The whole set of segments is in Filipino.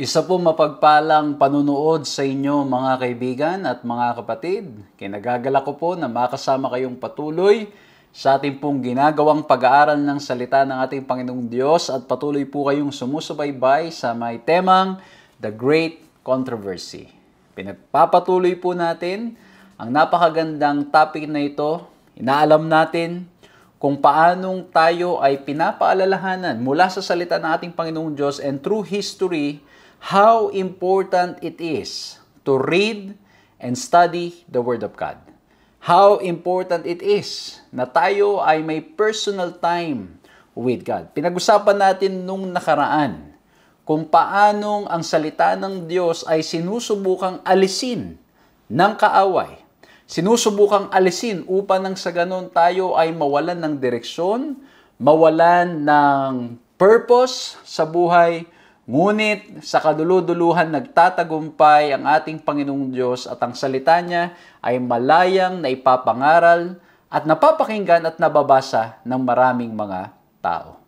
Isa po mapagpalang panunood sa inyo mga kaibigan at mga kapatid. Kinagagala ko po na makasama kayong patuloy sa ating pong ginagawang pag-aaral ng salita ng ating Panginoong Diyos at patuloy po kayong sumusubaybay sa may temang The Great Controversy. Pinagpapatuloy po natin ang napakagandang topic na ito. Inaalam natin kung paanong tayo ay pinapaalalahanan mula sa salita ng ating Panginoong Diyos and through history how important it is to read and study the Word of God. How important it is na tayo ay may personal time with God. Pinag-usapan natin nung nakaraan kung paanong ang salita ng Diyos ay sinusubukang alisin ng kaaway. Sinusubukang alisin upang nang sa ganon tayo ay mawalan ng direksyon, mawalan ng purpose sa buhay. Ngunit sa kaduluduluhan nagtatagumpay ang ating Panginoong Diyos at ang salita niya ay malayang naipapangaral at napapakinggan at nababasa ng maraming mga tao.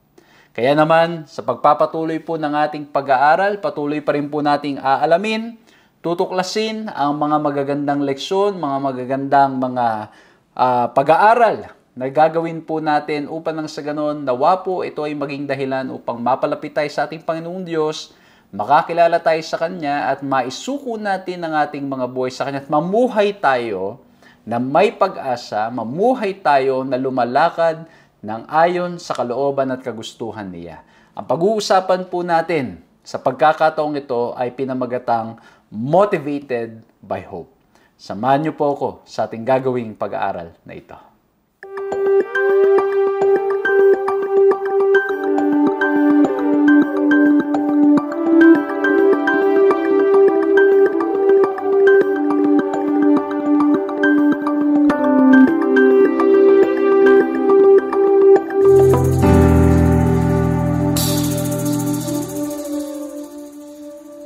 Kaya naman, sa pagpapatuloy po ng ating pag-aaral, patuloy pa rin po nating aalamin, tutuklasin ang mga magagandang leksyon, mga magagandang mga pag-aaral na gagawin po natin upang nang sa ganon nawa po ito ay maging dahilan upang mapalapit tayo sa ating Panginoong Diyos, makakilala tayo sa Kanya at maisuko natin ang ating mga buhay sa Kanya at mamuhay tayo na may pag-asa, mamuhay tayo na lumalakad ng ayon sa kalooban at kagustuhan niya. Ang pag-uusapan po natin sa pagkakataong ito ay pinamagatang Motivated by Hope. Samahan niyo po ako sa ating gagawing pag-aaral na ito.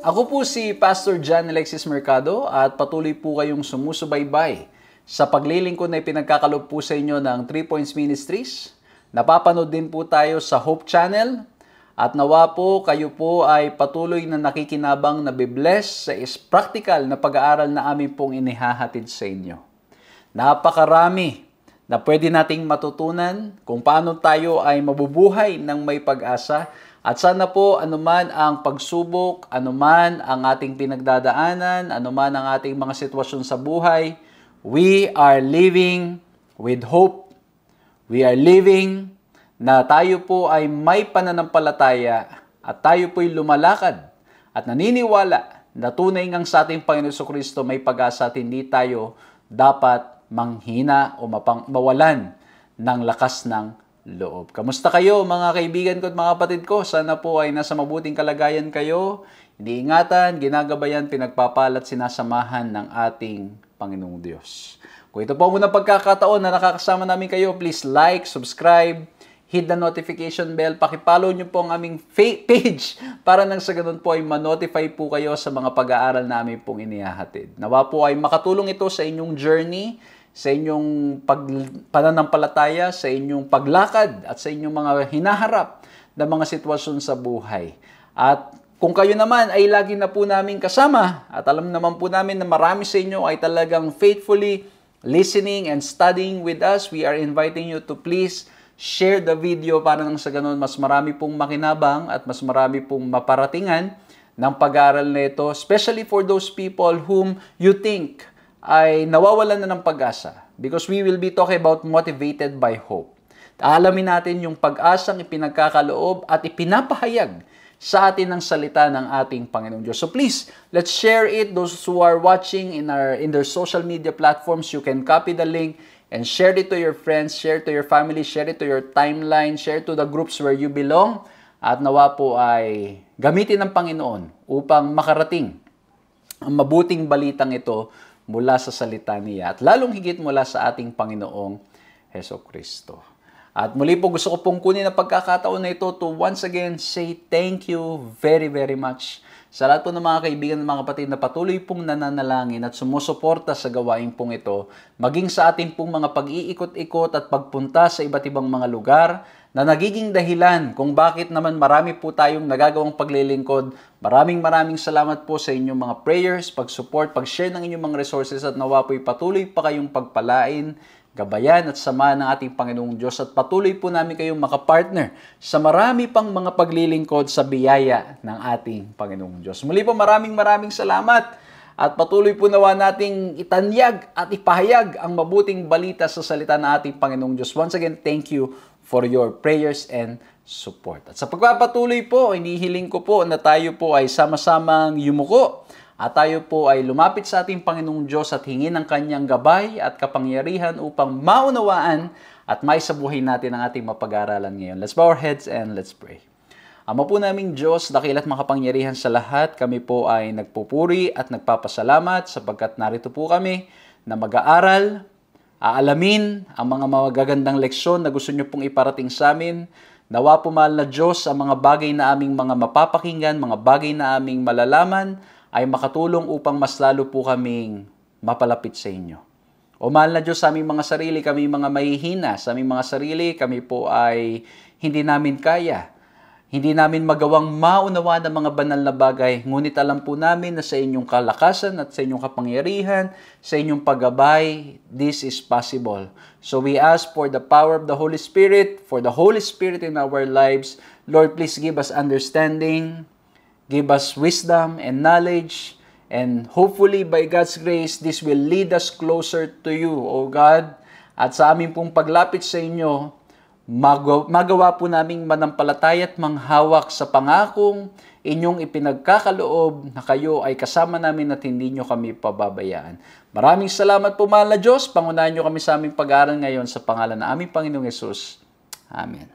Ako po si Pastor John Alexis Mercado at patuloy po kayong sumusubaybay sa paglilingkod na ipinagkakalob po sa inyo ng 3 Points Ministries. Napapanood din po tayo sa Hope Channel at nawa po kayo po ay patuloy na nakikinabang na bibless sa practical na pag-aaral na amin pong inihahatid sa inyo. Napakarami na pwede nating matutunan kung paano tayo ay mabubuhay ng may pag-asa. At sana po anuman ang pagsubok, anuman ang ating pinagdadaanan, anuman ang ating mga sitwasyon sa buhay, we are living with hope. We are living na tayo po ay may pananampalataya at tayo po'y lumalakad at naniniwala na tunay ngang sa ating Panginoon Jesucristo may pag-asa at hindi tayo dapat manghina o mawalan ng lakas ng loob. Kamusta kayo mga kaibigan ko at mga kapatid ko? Sana po ay nasa mabuting kalagayan kayo. Iniingatan, ginagabayan, pinagpapalat, sinasamahan ng ating Panginoong Diyos. Kung ito po ang unang pagkakataon na nakakasama namin kayo, please like, subscribe, hit the notification bell, pakipollow nyo po ang aming page para nang sa ganun po ay ma-notify po kayo sa mga pag-aaral namin pong inihahatid. Nawa po ay makatulong ito sa inyong journey, sa inyong pananampalataya, sa inyong paglakad, at sa inyong mga hinaharap na mga sitwasyon sa buhay. At kung kayo naman ay lagi na po namin kasama, at alam naman po namin na marami sa inyo ay talagang faithfully listening and studying with us, we are inviting you to please share the video para nang sa ganun mas marami pong makinabang at mas marami pong maparatingan ng pag-aaral na ito, especially for those people whom you think ay nawawalan na ng pag-asa, because we will be talking about motivated by hope. Alamin natin yung pag-asang ipinagkakaloob at ipinapahayag sa atin ng salita ng ating Panginoong Diyos. So please, let's share it. Those who are watching in their social media platforms, you can copy the link and share it to your friends, share it to your family, share it to your timeline, share it to the groups where you belong. at nawa po ay gamitin ng Panginoon upang makarating ang mabuting balitang ito mula sa salita niya at lalong higit mula sa ating Panginoong Hesukristo. At muli po gusto ko pong kunin ang pagkakataon na ito to once again say thank you very, very much sa lahat po ng mga kaibigan at mga kapatid na patuloy pong nananalangin at sumusuporta sa gawain pong ito, maging sa ating pong mga pag-iikot-ikot at pagpunta sa iba't ibang mga lugar na nagiging dahilan kung bakit naman marami po tayong nagagawang paglilingkod. Maraming salamat po sa inyong mga prayers, pag-support, pag-share ng inyong mga resources at nawa po'y patuloy pa kayong pagpalain, gabayan at samahan ng ating Panginoong Diyos at patuloy po namin kayong makapartner sa marami pang mga paglilingkod sa biyaya ng ating Panginoong Diyos. Muli po maraming salamat at patuloy po nawa nating itanyag at ipahayag ang mabuting balita sa salita ng ating Panginoong Diyos. Once again, thank you for your prayers and support. At sa pagpapatuloy po, inihiling ko po na tayo po ay sama-samang yumuko at tayo po ay lumapit sa ating Panginoong Diyos at hingin ang kanyang gabay at kapangyarihan upang maunawaan at maisabuhay natin ang ating mapag-aaralan ngayon. Let's bow our heads and let's pray. Ama po naming Diyos, dakil at makapangyarihan sa lahat, kami po ay nagpupuri at nagpapasalamat sapagkat narito po kami na mag-aaral, aalamin ang mga magagandang leksyon na gusto niyo pong iparating sa amin. Nawa po mahal na Diyos ang mga bagay na aming mga mapapakinggan, mga bagay na aming malalaman, ay makatulong upang mas lalo po kaming mapalapit sa inyo. O mahal na Diyos, sa aming mga sarili, kami mga mahihina. Sa aming mga sarili, kami po ay hindi namin kaya. Hindi namin magawang maunawa ng mga banal na bagay. Ngunit alam po namin na sa inyong kalakasan at sa inyong kapangyarihan, sa inyong paggabay, this is possible. So we ask for the power of the Holy Spirit, for the Holy Spirit in our lives. Lord, please give us understanding, give us wisdom and knowledge, and hopefully by God's grace, this will lead us closer to you, O God. At sa aming pong paglapit sa inyo, magawa po naming manampalataya at manghawak sa pangakong inyong ipinagkakaloob na kayo ay kasama namin at hindi nyo kami pababayaan. Maraming salamat po, mahal na Diyos. Pangunahan nyo kami sa aming pag-aaral ngayon sa pangalan ng aming Panginoong Yesus. Amen.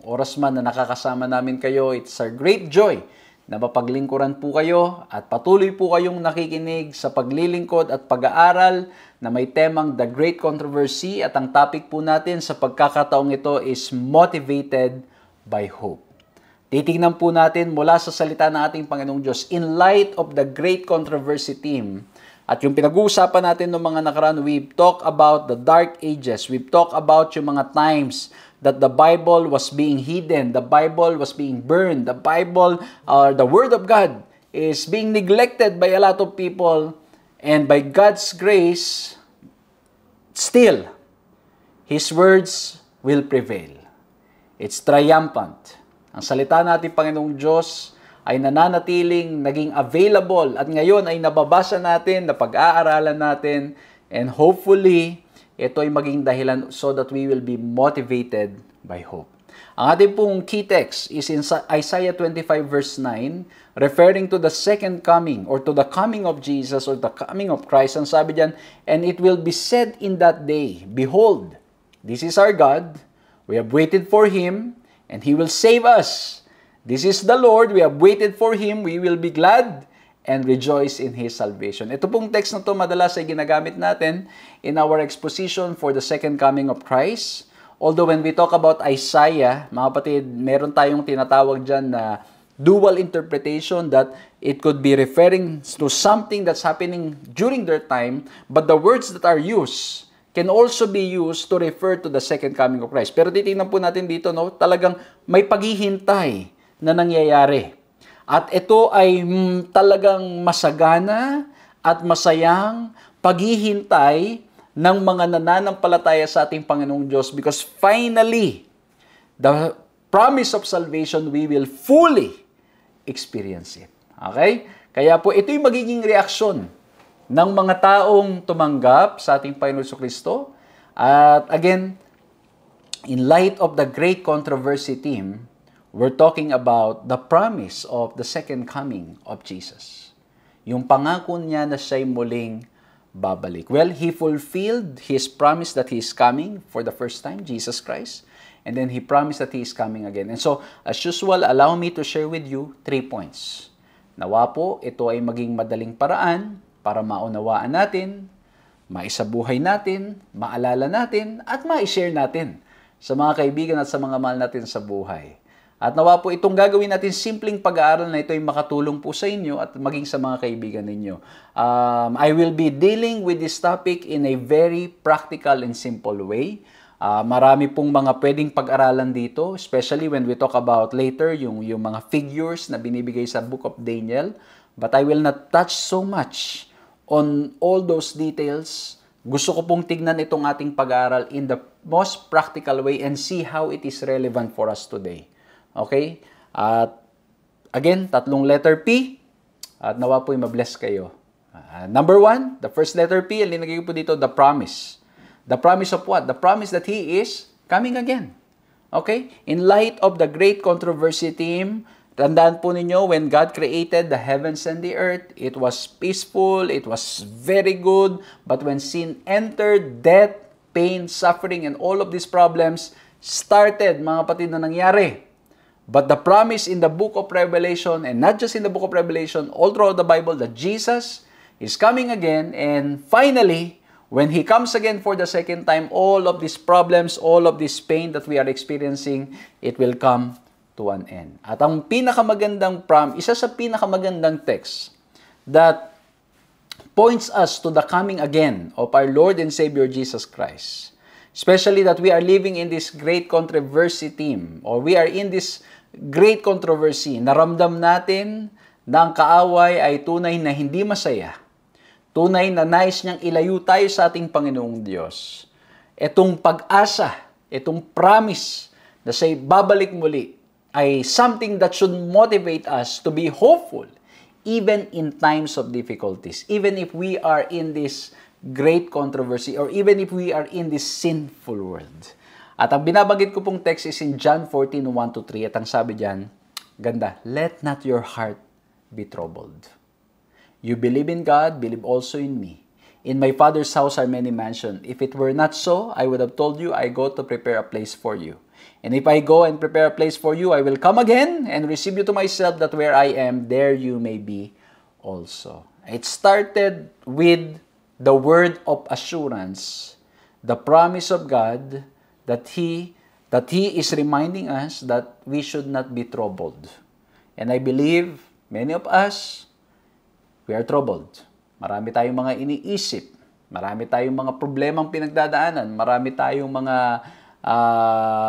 Oras man na nakakasama namin kayo, it's our great joy na mapaglingkuran po kayo at patuloy po kayong nakikinig sa paglilingkod at pag-aaral na may temang The Great Controversy at ang topic po natin sa pagkakataong ito is Motivated by Hope. Titingnan po natin mula sa salita ng ating Panginoong Diyos in light of the Great Controversy theme at yung pinag-uusapan natin ng mga nakaraan, we've talked about the dark ages, we've talked about yung mga times that the Bible was being hidden, the Bible was being burned, the Bible, the Word of God is being neglected by a lot of people, and by God's grace, still, His words will prevail. It's triumphant. Ang salita natin, Panginoong Diyos, ay nananatiling naging available at ngayon ay nababasa natin, napag-aaralan natin, and hopefully, ito ay maging dahilan so that we will be motivated by hope. Ang ating pong key text is in Isaiah 25 verse 9, referring to the second coming or to the coming of Jesus or the coming of Christ. Ang sabi diyan, and it will be said in that day, behold, this is our God, we have waited for Him, and He will save us. This is the Lord, we have waited for Him, we will be glad and rejoice in His salvation. Ito pong text na ito madalas ay ginagamit natin in our exposition for the second coming of Christ. Although when we talk about Isaiah, mga kapatid, meron tayong tinatawag dyan na dual interpretation that it could be referring to something that's happening during their time, but the words that are used can also be used to refer to the second coming of Christ. Pero titingnan po natin dito, no, talagang may paghihintay na nangyayari. At ito ay talagang masagana at masayang paghihintay ng mga nananampalataya sa ating Panginoong Diyos because finally, the promise of salvation, we will fully experience it. Okay? Kaya po, ito yung magiging reaksyon ng mga taong tumanggap sa ating Panginoon Jesucristo. At again, in light of the Great Controversy theme, we're talking about the promise of the second coming of Jesus. Yung pangako niya na siya'y muling babalik. Well, He fulfilled His promise that He is coming for the first time, Jesus Christ. and then He promised that He is coming again. And so, as usual, allow me to share with you 3 points. Nawa po, ito ay maging madaling paraan para maunawaan natin, maisabuhay natin, maalala natin, at ma-share natin sa mga kaibigan at sa mga mahal natin sa buhay. At nawa po itong gagawin natin simpleng pag-aaral na ito ay makatulong po sa inyo at maging sa mga kaibigan ninyo. I will be dealing with this topic in a very practical and simple way. Marami pong mga pwedeng pag-aralan dito, especially when we talk about later yung mga figures na binibigay sa Book of Daniel. But I will not touch so much on all those details. Gusto ko pong tignan itong ating pag-aaral in the most practical way and see how it is relevant for us today. Okay? At again, 3 letter P. At nawa po'y mabless kayo. Number 1, the first letter P, ang linagay ko po dito, the promise. The promise of what? The promise that He is coming again. Okay? In light of the great controversy theme, tandaan po ninyo, when God created the heavens and the earth, it was peaceful, it was very good, but when sin entered, death, pain, suffering, and all of these problems started, mga kapatid, na nangyari. But the promise in the book of Revelation, and not just in the book of Revelation, all throughout the Bible, that Jesus is coming again, and finally, when He comes again for the second time, all of these problems, all of this pain that we are experiencing, it will come to an end. At ang pinakamagandang isa sa pinakamagandang text that points us to the coming again of our Lord and Savior Jesus Christ. Especially that we are living in this great controversy theme, or we are in this great controversy. Naramdam natin na ang kaaway ay tunay na hindi masaya. Tunay na nais niyang ilayo tayo sa ating Panginoong Diyos. Itong pag-asa, itong promise na siya'y babalik muli ay something that should motivate us to be hopeful even in times of difficulties, even if we are in this great controversy, or even if we are in this sinful world. At ang binabanggit ko pong text is in John 14:1-3, at ang sabi diyan, ganda, let not your heart be troubled. You believe in God, believe also in me. In my Father's house are many mansions. If it were not so, I would have told you, I go to prepare a place for you. And if I go and prepare a place for you, I will come again and receive you to myself, that where I am, there you may be also. It started with the word of assurance, the promise of God that He is reminding us that we should not be troubled. And I believe many of us, we are troubled. Marami tayong mga iniisip, marami tayong mga problemang pinagdadaanan, marami tayong mga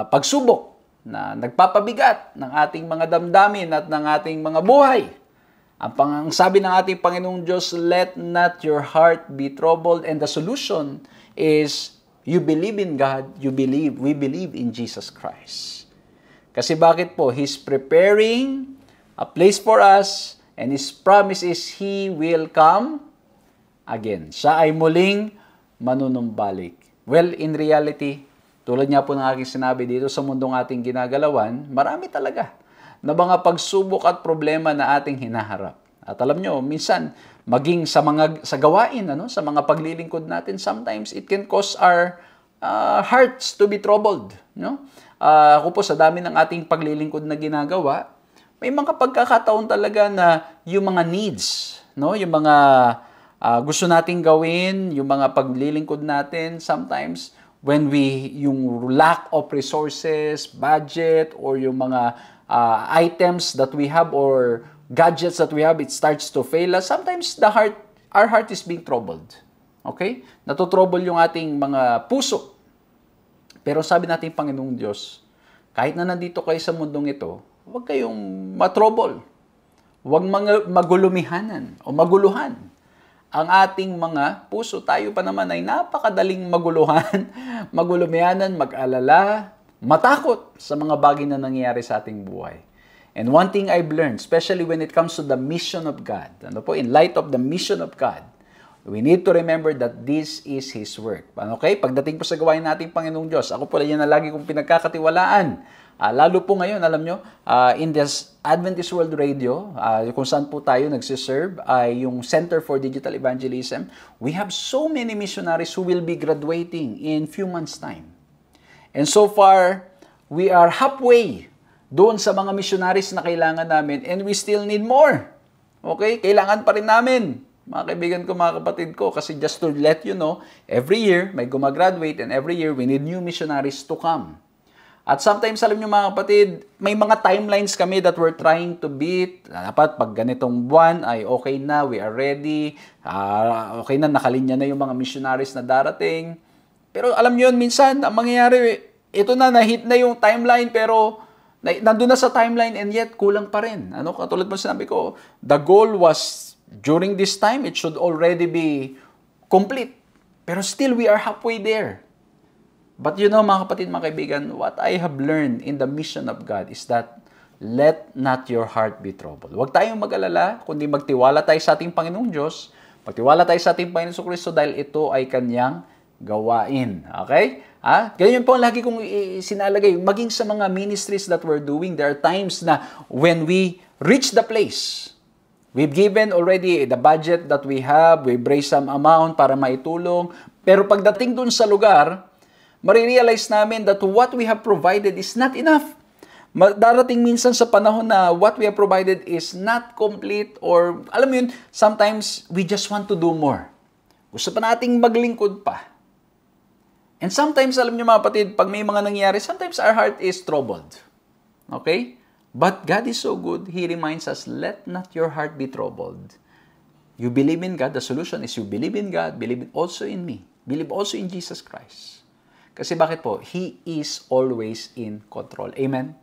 pagsubok na nagpapabigat ng ating mga damdamin at ng ating mga buhay. Ang sabi ng ating Panginoong Diyos, let not your heart be troubled. And the solution is, you believe in God, we believe in Jesus Christ. Kasi bakit po? He's preparing a place for us, and His promise is He will come again. Siya ay muling manunumbalik. Well, in reality, tulad nga po ng aking sinabi dito sa mundong ating ginagalawan, marami talaga na mga pagsubok at problema na ating hinaharap. At alam nyo, minsan, maging sa gawain, sa mga paglilingkod natin, sometimes it can cause our hearts to be troubled. No? Ako po, sa dami ng ating paglilingkod na ginagawa, may mga pagkakataon talaga na yung mga needs, yung mga gusto nating gawin, yung mga paglilingkod natin, sometimes, when yung lack of resources, budget, or yung mga items that we have or gadgets that we have, it starts to fail us. Sometimes our heart is being troubled. Okay? Natutrouble yung ating mga puso. Pero sabi natin, Panginoong Diyos, kahit na nandito kayo sa mundong ito, huwag kayong matrouble. Huwag magulumihanan o maguluhan ang ating mga puso. Tayo pa naman ay napakadaling magulumihanan, mag-alala, matakot sa mga bagay na nangyayari sa ating buhay. And one thing I've learned, especially when it comes to the mission of God, in light of the mission of God, we need to remember that this is His work. Okay? Pagdating po sa gawain nating Panginoong Diyos, ako po yan na lagi kong pinagkakatiwalaan. Lalo po ngayon, alam nyo, in this Adventist World Radio, kung saan po tayo nagsiserve, ay yung Center for Digital Evangelism, we have so many missionaries who will be graduating in few months' time. And so far, we are halfway doon sa mga missionaries na kailangan namin and we still need more. Okay? Kailangan pa rin namin. Mga kaibigan ko, mga kapatid ko, kasi just to let you know, every year may gumagraduate and every year we need new missionaries to come. At sometimes, alam nyo mga kapatid, may mga timelines kami that we're trying to beat. Dapat pag ganitong buwan ay okay na, we are ready, okay na, nakalinya na yung mga missionaries na darating. Pero alam nyo yun, minsan, ang mangyayari, ito na, na-hit na yung timeline, pero nandun na sa timeline and yet kulang pa rin. Ano, katulad mo sinabi ko, the goal was, during this time, it should already be complete. Pero still, we are halfway there. But you know, mga kapatid, mga kaibigan, what I have learned in the mission of God is that let not your heart be troubled. Huwag tayong mag-alala, kundi magtiwala tayo sa ating Panginoong Diyos, magtiwala tayo sa ating Panginoong Kristo dahil ito ay Kanyang gawain. Okay? Ganyan po ang lagi kong sinalagay. Maging sa mga ministries that we're doing, there are times na when we reach the place, we've given already the budget that we have, we've raised some amount para maitulong, pero pagdating dun sa lugar, marirealize namin that what we have provided is not enough. Darating minsan sa panahon na what we have provided is not complete or, alam mo yun, sometimes we just want to do more. Gusto pa nating maglingkod pa. And sometimes, alam niyo mga kapatid, pag may mga nangyayari, sometimes our heart is troubled. Okay? But God is so good, He reminds us, let not your heart be troubled. You believe in God, the solution is you believe in God, believe also in me. Believe also in Jesus Christ. Kasi bakit po? He is always in control. Amen?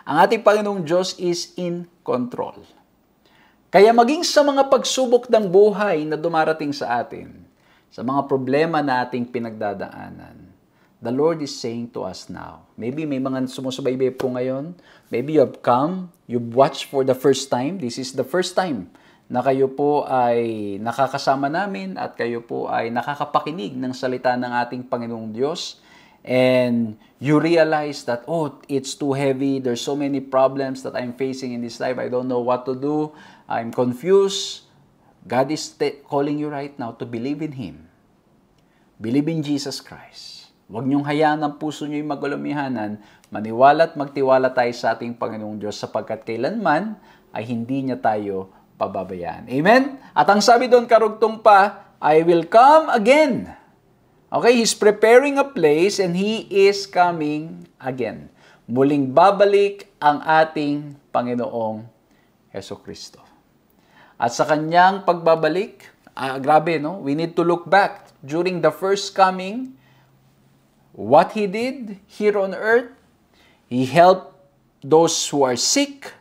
Ang ating Panginoong Diyos is in control. Kaya maging sa mga pagsubok ng buhay na dumarating sa atin, sa mga problema na ating pinagdadaanan, the Lord is saying to us now, maybe may mga sumusubaybay po ngayon, maybe you have come, you've watched for the first time, this is the first time na kayo po ay nakakasama namin at kayo po ay nakakapakinig ng salita ng ating Panginoong Diyos. And you realize that, oh, it's too heavy. There's so many problems that I'm facing in this life. I don't know what to do. I'm confused. God is calling you right now to believe in Him. Believe in Jesus Christ. Huwag niyong hayaan ang puso niyo yung magulumihanan. Maniwala at magtiwala tayo sa ating Panginoong Diyos sapagkat kailanman ay hindi niya tayo pababayaan. Amen? At ang sabi doon karugtong pa, I will come again. Okay, He's preparing a place and He is coming again. Muling babalik ang ating Panginoong Jesucristo. At sa Kanyang pagbabalik, grabe, no? We need to look back. During the first coming, what He did here on earth, He helped those who are sick.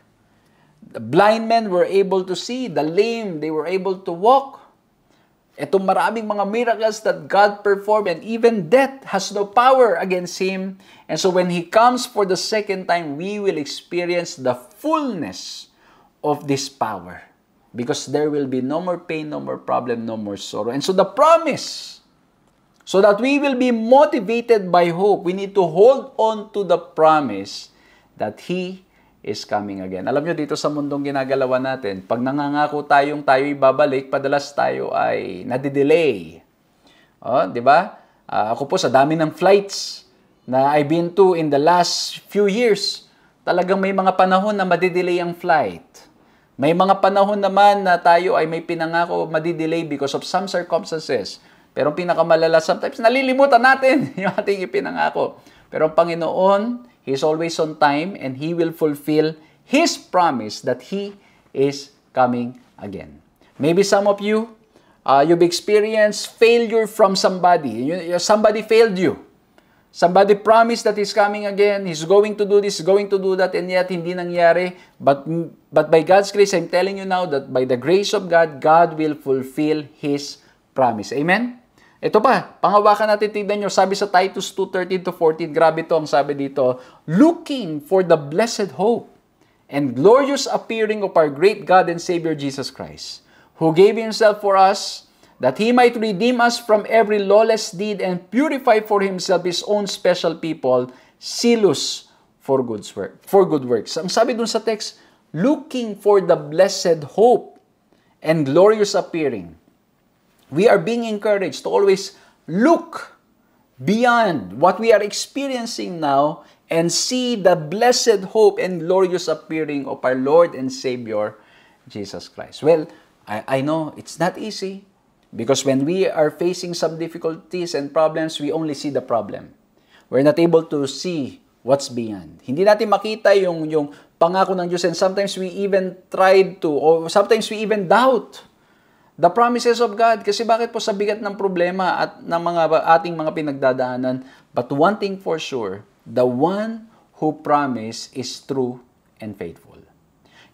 The blind men were able to see. The lame, they were able to walk. Itong maraming mga miracles that God performed and even death has no power against Him. And so when He comes for the second time, we will experience the fullness of this power. Because there will be no more pain, no more problem, no more sorrow. And so the promise, so that we will be motivated by hope, we need to hold on to the promise that He is coming again. Alam nyo, dito sa mundong ginagalawan natin, pag nangangako tayo'y babalik, padalas tayo ay nadidelay. Di ba? Ako po, sa dami ng flights na I've been to in the last few years, talagang may mga panahon na madidelay ang flight. May mga panahon naman na tayo ay may pinangako madidelay because of some circumstances. Pero pinakamalala, sometimes nalilimutan natin yung ating ipinangako. Pero ang Panginoon, He is always on time and He will fulfill His promise that He is coming again. Maybe some of you, you've experienced failure from somebody. Somebody failed you. Somebody promised that He's coming again, He's going to do this, going to do that, and yet hindi nangyari. But by God's grace, I'm telling you now that by the grace of God, God will fulfill His promise. Amen? Ito pa, pangawakan natin, tignan nyo, sabi sa Titus 2:13-14, grabe to ang sabi dito, looking for the blessed hope and glorious appearing of our great God and Savior Jesus Christ, who gave Himself for us, that He might redeem us from every lawless deed and purify for Himself His own special people, zealous for good works. Ang sabi dun sa text, looking for the blessed hope and glorious appearing. We are being encouraged to always look beyond what we are experiencing now and see the blessed hope and glorious appearing of our Lord and Savior, Jesus Christ. Well, I know it's not easy because when we are facing some difficulties and problems, we only see the problem. We're not able to see what's beyond. Hindi natin makita yung pangako ng Diyos, and sometimes we even tried to, or sometimes we even doubt the promises of God. Kasi bakit po sa bigat ng problema at ng ating mga pinagdadaanan? But one thing for sure, the one who promised is true and faithful.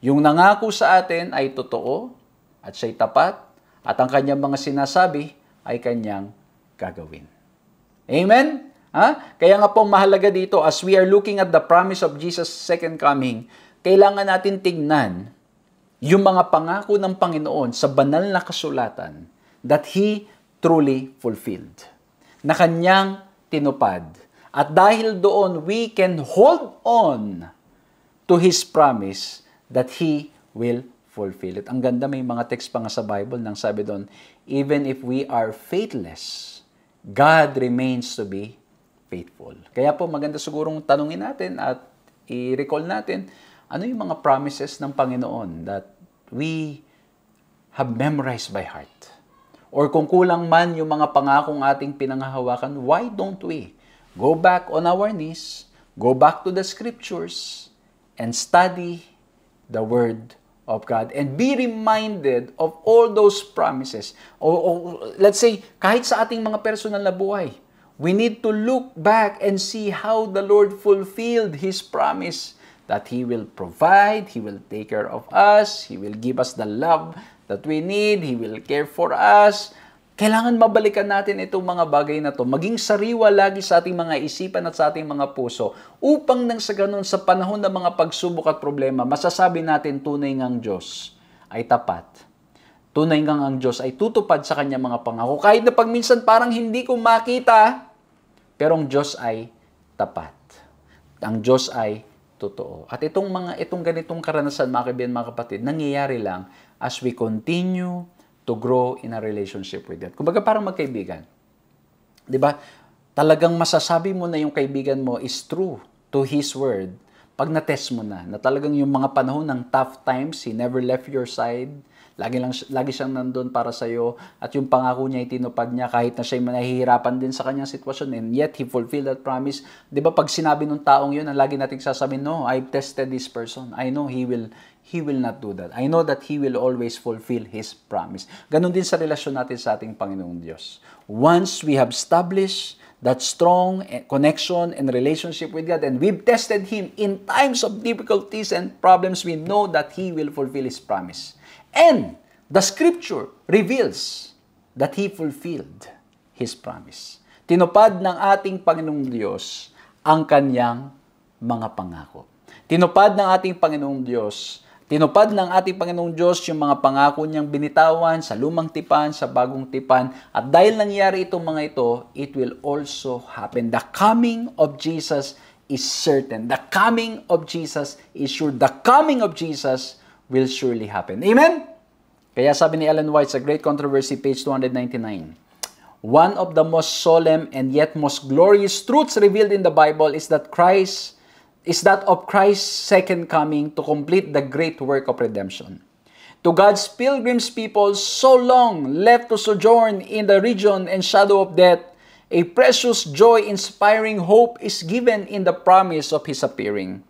Yung nangako sa atin ay totoo at siya'y tapat at ang kanyang mga sinasabi ay kanyang gagawin. Amen? Kaya nga po mahalaga dito, as we are looking at the promise of Jesus' second coming, kailangan natin tingnan yung mga pangako ng Panginoon sa banal na kasulatan that He truly fulfilled, na kanyang tinupad. At dahil doon, we can hold on to His promise that He will fulfill it. Ang ganda, may mga text pa nga sa Bible nang sabi doon, even if we are faithless, God remains to be faithful. Kaya po maganda sigurong tanungin natin at i-recall natin ano yung mga promises ng Panginoon that we have memorized by heart. Or kung kulang man yung mga pangakong ating pinanghahawakan, why don't we go back on our knees, go back to the scriptures, and study the Word of God and be reminded of all those promises. O let's say, kahit sa ating mga personal na buhay, we need to look back and see how the Lord fulfilled His promise that He will provide, He will take care of us, He will give us the love that we need, He will care for us. Kailangan mabalikan natin itong mga bagay na to, maging sariwa lagi sa ating mga isipan at sa ating mga puso, upang nang sa ganun, sa panahon ng mga pagsubok at problema, masasabi natin tunay ngang Diyos ay tapat. Tunay ngang ang Diyos ay tutupad sa kanyang mga pangako. Kahit na pagminsan parang hindi ko makita, pero ang Diyos ay tapat. Ang Diyos ay totoo. At itong ganitong karanasan, mga kaibigan, mga kapatid, nangyayari lang as we continue to grow in a relationship with God. Kumbaga parang magkaibigan. 'Di ba? Talagang masasabi mo na yung kaibigan mo is true to His word pag na-test mo na talagang yung mga panahon ng tough times, He never left your side. Lagi siyang nandun para sa iyo, at yung pangako niya itinupad niya kahit na siya nahihirapan din sa kanyang sitwasyon, and yet He fulfilled that promise. 'Di ba pag sinabi ng taong yun, ang lagi nating sasabihin, no, I've tested this person. I know He will not do that. I know that He will always fulfill His promise. Ganon din sa relasyon natin sa ating Panginoong Diyos. Once we have established that strong connection and relationship with God, and we've tested Him in times of difficulties and problems, we know that He will fulfill His promise. And the Scripture reveals that He fulfilled His promise. Tinupad ng ating Panginoong Diyos ang kanyang mga pangako. Tinupad ng ating Panginoong Diyos yung mga pangako niyang binitawan sa lumang tipan, sa bagong tipan. At dahil nangyari itong mga ito, it will also happen. The coming of Jesus is certain. The coming of Jesus is sure. The coming of Jesus will surely happen. Amen? Kaya sabi ni Ellen White sa Great Controversy, page 299, one of the most solemn and yet most glorious truths revealed in the Bible is that of Christ's second coming to complete the great work of redemption. To God's pilgrims people so long left to sojourn in the region and shadow of death, a precious joy-inspiring hope is given in the promise of His appearing.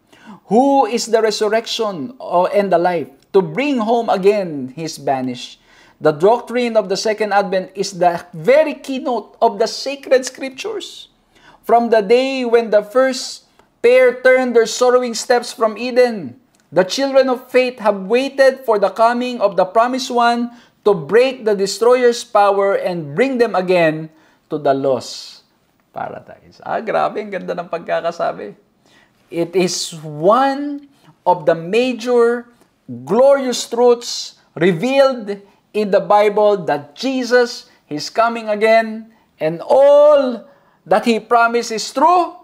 Who is the resurrection and the life, to bring home again His banished. The doctrine of the second advent is the very keynote of the sacred scriptures. From the day when the first pair turned their sorrowing steps from Eden, the children of faith have waited for the coming of the promised one to break the destroyer's power and bring them again to the lost paradise. Grabe, ang ganda ng pagkakasabi. It is one of the major glorious truths revealed in the Bible that Jesus is coming again and all that He promised is true,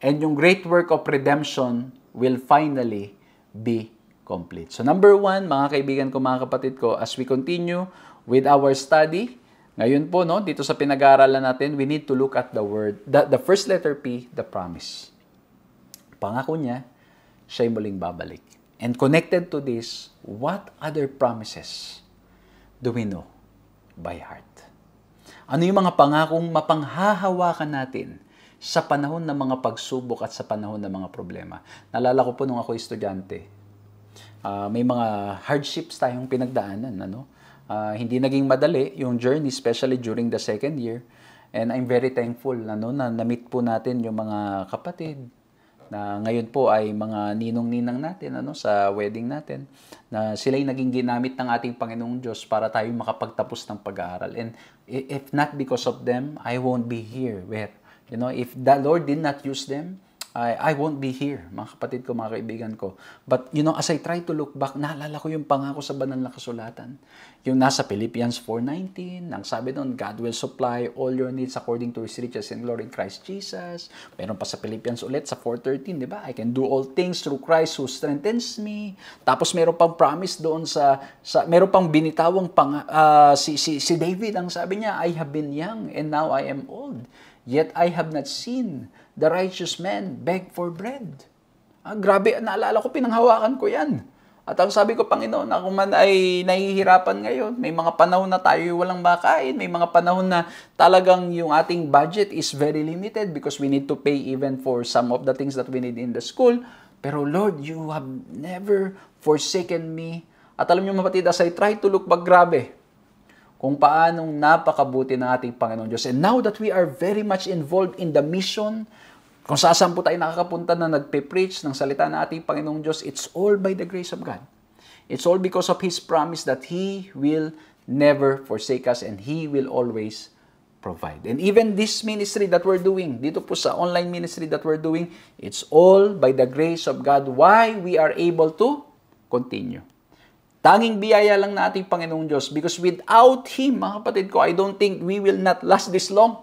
and yung great work of redemption will finally be complete. So number one, mga kaibigan ko, mga kapatid ko, as we continue with our study, ngayon po, dito sa pinag-aaralan natin, we need to look at the word, the first letter P, the promise. pangako niya, siya'y muling babalik. And connected to this, what other promises do we know by heart? Ano yung mga pangakong mapanghahawakan natin sa panahon ng mga pagsubok at sa panahon ng mga problema? Naalala ko po nung ako estudyante, may mga hardships tayong pinagdaanan. Hindi naging madali yung journey, especially during the second year. And I'm very thankful na na-meet po natin yung mga kapatid na ngayon po ay mga ninong-ninang natin sa wedding natin, na sila'y naging ginamit ng ating Panginoong Diyos para tayo makapagtapos ng pag-aaral. And if not because of them, I won't be here. If the Lord did not use them, I won't be here, mga kapatid ko, mga kaibigan ko. But, as I try to look back, naalala ko yung pangako sa banal na kasulatan. Yung nasa Philippians 4:19, nang sabi doon, God will supply all your needs according to His riches in glory in Christ Jesus. Meron pa sa Philippians ulit, sa 4:13, di ba? I can do all things through Christ who strengthens me. Tapos meron pang promise doon meron pang binitawang si David, ang sabi niya, I have been young and now I am old. Yet I have not seen the righteous man beg for bread. Grabe, naalala ko, pinanghawakan ko yan. At ang sabi ko, Panginoon, ako man ay nahihirapan ngayon. May mga panahon na tayo walang makain. May mga panahon na talagang yung ating budget is very limited because we need to pay even for some of the things that we need in the school. Pero Lord, you have never forsaken me. At alam niyo, mapatid, as I try to look back, grabe, kung paanong napakabuti ng ating Panginoon Diyos. And now that we are very much involved in the mission, kung saan po tayo nakakapunta na nagpe-preach ng salita ng ating Panginoong Diyos, it's all by the grace of God. It's all because of His promise that He will never forsake us and He will always provide. And even this ministry that we're doing, dito po sa online ministry that we're doing, it's all by the grace of God why we are able to continue. Tanging biyaya lang na ating Panginoong Diyos because without Him, mga kapatid ko, I don't think we will not last this long.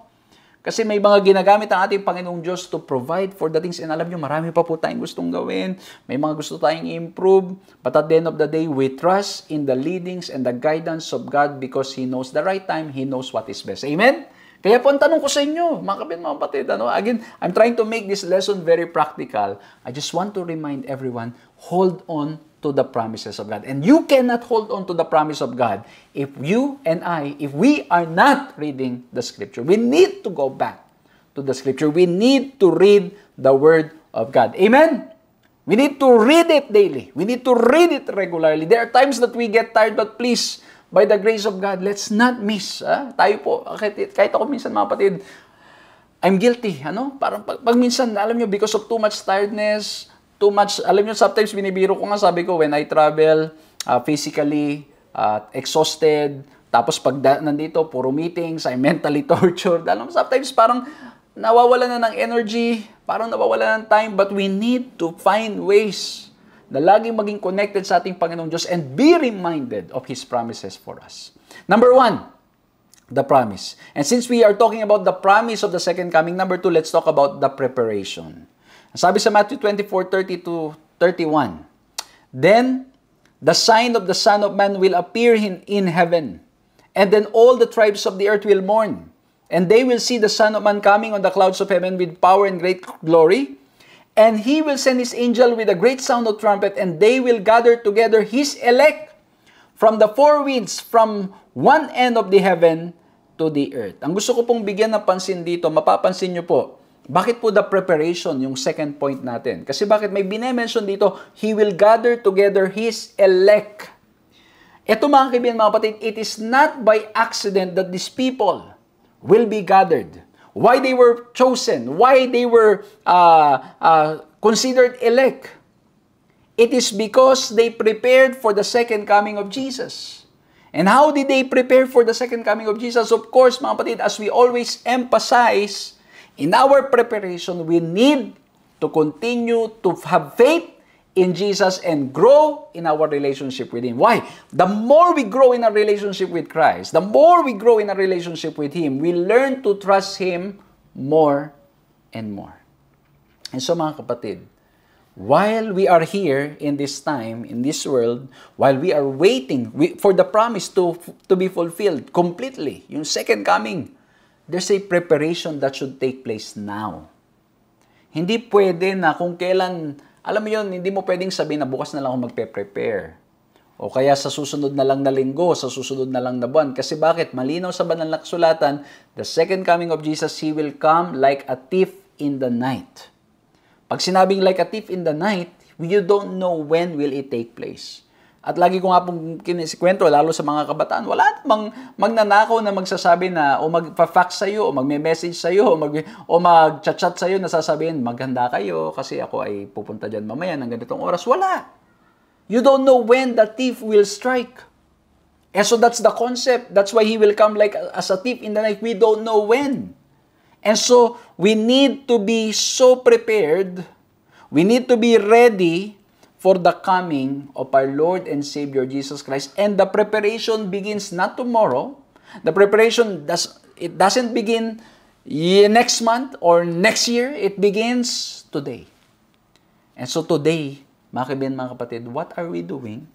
Kasi may mga ginagamit ang ating Panginoong Diyos to provide for the things. And alam nyo, marami pa po tayong gustong gawin. May mga gusto tayong i-improve. But at the end of the day, we trust in the leadings and the guidance of God because He knows the right time. He knows what is best. Amen? Kaya po ang tanong ko sa inyo, mga kapatid, mga kapatid, again, I'm trying to make this lesson very practical. I just want to remind everyone, hold on to the promises of God. And you cannot hold on to the promise of God if you and I, if we are not reading the Scripture. We need to go back to the Scripture. We need to read the Word of God. Amen? We need to read it daily. We need to read it regularly. There are times that we get tired, but please, by the grace of God, let's not miss. Tayo po, kahit ako minsan, mga kapatid, I'm guilty. Parang pag minsan, alam nyo, because of too much tiredness, too much, alam nyo, sometimes binibiro ko nga, sabi ko, when I travel physically, exhausted, tapos pag nandito, puro meetings, I'm mentally tortured. Alam mo, sometimes parang nawawala na ng energy, parang nawawala ng time, but we need to find ways na laging maging connected sa ating Panginoong Diyos and be reminded of His promises for us. Number 1, the promise. And since we are talking about the promise of the second coming, number 2, let's talk about the preparation. Sabi sa Matthew 24:30-31, Then the sign of the Son of Man will appear in heaven, and then all the tribes of the earth will mourn, and they will see the Son of Man coming on the clouds of heaven with power and great glory, and He will send His angel with a great sound of trumpet, and they will gather together His elect from the four winds, from one end of the heaven to the earth. Ang gusto ko pong bigyan ng pansin dito, mapapansin nyo po, bakit po the preparation, yung second point natin? Kasi bakit may bine-mention dito, He will gather together His elect. Ito mga kaibigan, mga kapatid, it is not by accident that these people will be gathered. Why they were chosen, why they were considered elect. It is because they prepared for the second coming of Jesus. And how did they prepare for the second coming of Jesus? Of course, mga kapatid, as we always emphasize, in our preparation, we need to continue to have faith in Jesus and grow in our relationship with Him. Why? The more we grow in our relationship with Christ, the more we grow in our relationship with Him, we learn to trust Him more and more. And so mga kapatid, while we are here in this time, in this world, while we are waiting for the promise to be fulfilled completely, yung second coming, there's a preparation that should take place now. Hindi pwede na kung kailan, alam mo yun, hindi mo pwedeng sabihin na bukas na lang ako magpe-prepare. O kaya sa susunod na lang na linggo, sa susunod na lang na buwan. Kasi bakit? Malinaw sa banal na kasulatan, the second coming of Jesus, He will come like a thief in the night. Pag sinabing like a thief in the night, you don't know when will it take place. At lagi ko nga pong kinisikwento, lalo sa mga kabataan, wala namang magnanakaw na magsasabi na, o magpa-fax sa'yo, o magme-message sa'yo, o mag-chat-chat sa'yo na sasabihin, maghanda kayo kasi ako ay pupunta dyan mamaya ng ganitong oras. Wala. You don't know when the thief will strike. And so that's the concept. That's why he will come like as a thief in the night. We don't know when. And so we need to be so prepared. We need to be ready for the coming of our Lord and Savior Jesus Christ. And the preparation begins not tomorrow. The preparation doesn't begin next month or next year. It begins today. And so today, mga kaibigan, mga kapatid, what are we doing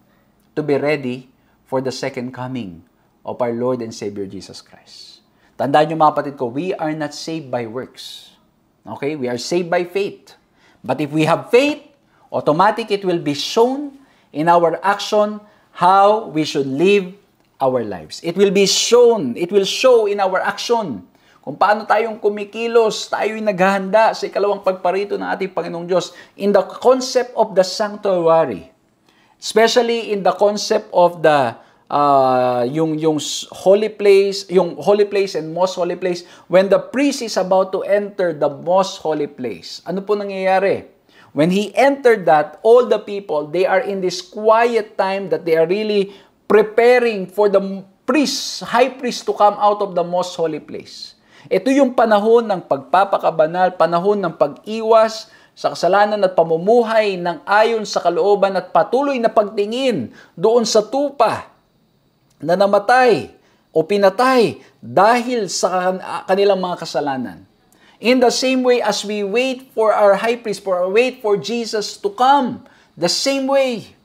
to be ready for the second coming of our Lord and Savior Jesus Christ? Tandaan nyo mga kapatid ko, we are not saved by works. Okay? We are saved by faith. But if we have faith, automatic it will be shown in our action how we should live our lives. It will be shown, it will show in our action kung paano tayong kumikilos, tayo'y naghahanda sa ikalawang pagparito ng ating Panginoong Diyos in the concept of the sanctuary. Especially in the concept of the yung holy place and most holy place, when the priest is about to enter the most holy place. Ano po nangyayari? When he entered that, all the people, they are in this quiet time that they are really preparing for the high priest to come out of the most holy place. Ito yung panahon ng pagpapakabanal, panahon ng pag-iwas sa kasalanan at pamumuhay ng ayon sa kalooban at patuloy na pagtingin doon sa tupa na namatay o pinatay dahil sa kanilang mga kasalanan. In the same way as we wait for our high priest, wait for Jesus to come, the same way,